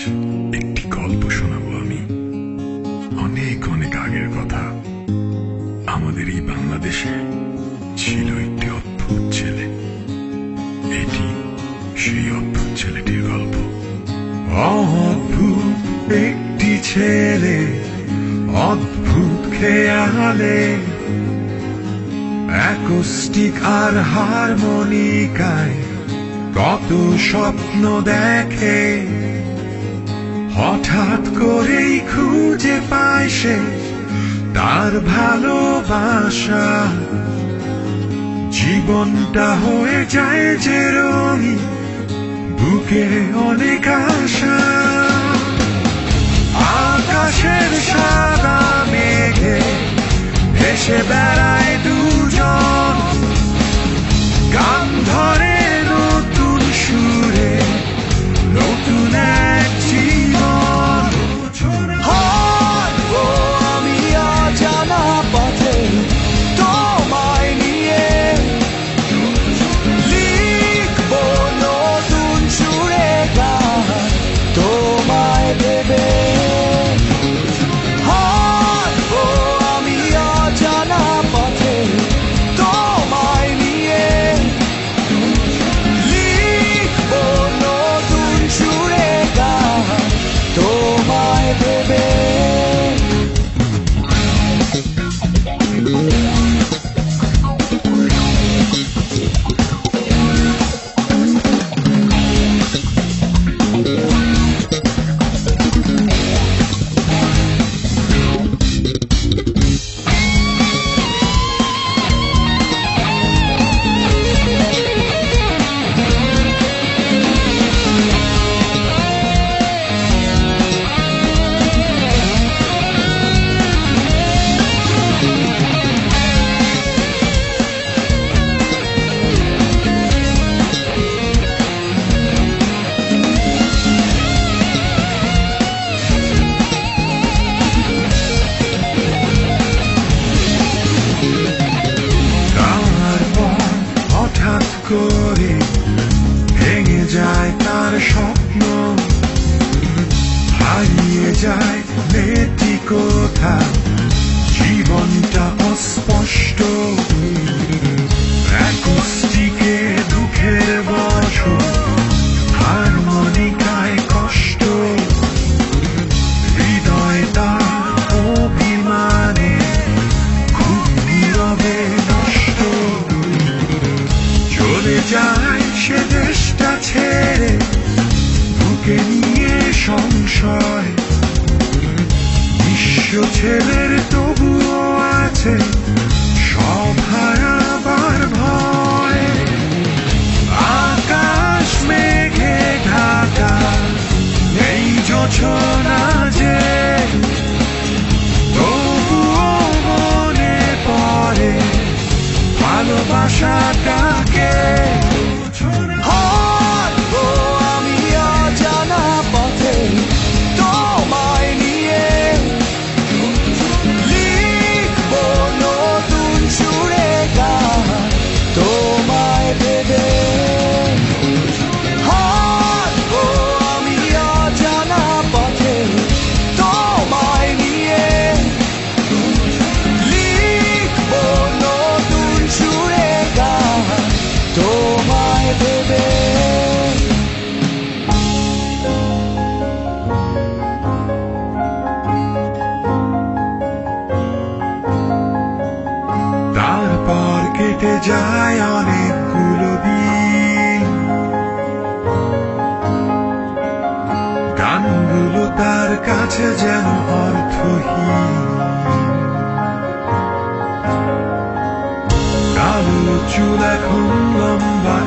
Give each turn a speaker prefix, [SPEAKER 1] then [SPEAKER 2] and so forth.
[SPEAKER 1] একটি গল্প শোনাবো আমি। অনেক অনেক আগের কথা। আমাদের এই বাংলাদেশে ছিল একটি অদ্ভুত ছেলে। এটি সেই অদ্ভুত ছেলেটির গল্প। অদ্ভুত একটি ছেলে, অদ্ভুত খেয়ালে, অ্যাকোস্টিক আর হারমোনিকায় কত স্বপ্ন দেখে। হঠাৎ করেই খুঁজে পায় সে তার ভালোবাসা। জীবনটা হয়ে যায় যে রঙিন, বুকে অনেক আশা। আকাশের সাদা মেঘে ভেসে বেড়ায় দুজন, গান ধরে নতুন সুরে, নতুন এক জীবন।
[SPEAKER 2] হাঁটবো আমি অজানা পথে তোমায় নিয়ে, লিখবো নতুন সুরে গান তোমায় ভেবে। হাঁটবো আমি অজানা পথে তোমায় নিয়ে, লিখবো নতুন সুরে গান তোমায় ভেবে।
[SPEAKER 1] হঠাৎ করে ভেঙে যায় তার স্বপ্ন, হারিয়ে যায় মেয়েটি কোথা, জীবনটা অস্পষ্ট। অ্যাকোস্টিকে দুঃখের বছর, হারমোনিকায় কষ্ট। হৃদয় তার অভিমানে খুব নীরবে নষ্ট। চলে যায় সে দেশটা ছেড়ে, বুকে নিয়ে সংশয়। বিশ্ব ছেলের তবুও আছে সব হারাবার ভয়। আকাশ মেঘে ঢাকা, নেই জোছনা যে, তবুও মনে পড়ে ভালোবাসাটাকে।
[SPEAKER 2] হাঁটবো আমি অজানা পথে তোমায় নিয়ে, লিখবো নতুন সুরে গান তোমায় ভেবে। হাঁটবো আমি অজানা পথে তোমায় নিয়ে, লিখবো নতুন সুরে গান তোমায় ভেবে।
[SPEAKER 1] তারপর কেটে যায় অনেকগুলো দিন, গানগুলো তার কাছে যেন অর্থহীন। কালো চুল এখন লম্বা